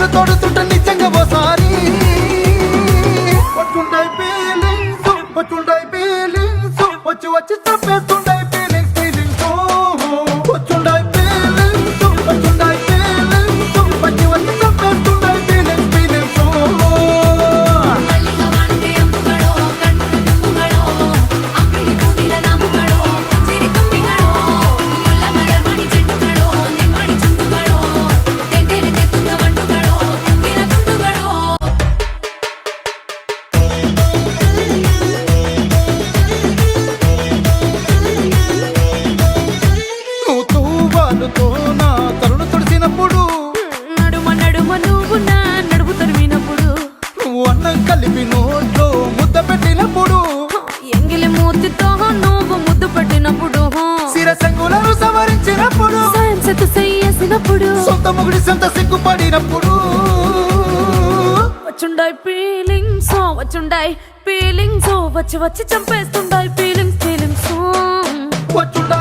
కన్నీళ్లు తోడుతుంటే నిజంగా ఓసారి వచ్చుంటాయి ఫీలింగ్స్ వచ్చుంటాయి ఫీలింగ్స్ వచ్చి వచ్చి చంపేస్తుంటాయి ఫీలింగ్స్ ఫీలింగ్స్ వచ్చుంటాయి ఫీలింగ్స్ వచ్చుంటాయి ఫీలింగ్స్ వచ్చి వచ్చి చంపేస్తుంటాయి ఫీలింగ్స్ ఫీలింగ్స్ నా తరుణ తుడిసినప్పుడు నడుమ నడుమ నువ్వు నా నడుము తరిమినప్పుడు నువ్వు అన్నం కలిపి నోట్లో ముద్ద పెట్టినప్పుడు ఎంగిలి మూతితో నువ్వు ముద్దు పెట్టినప్పుడు శిరసంగులను సవరించినప్పుడు సైన్సెతు చేసినప్పుడు సొంత ముగుడి సొంత సిగ్గుపడినప్పుడు వచ్చుండాయి ఫీలింగ్స్ వచ్చుండాయి ఫీలింగ్స్ వచ్చి వచ్చి చంపేస్తుండాయి ఫీలింగ్స్ ఫీలింగ్స్ వచ్చుండా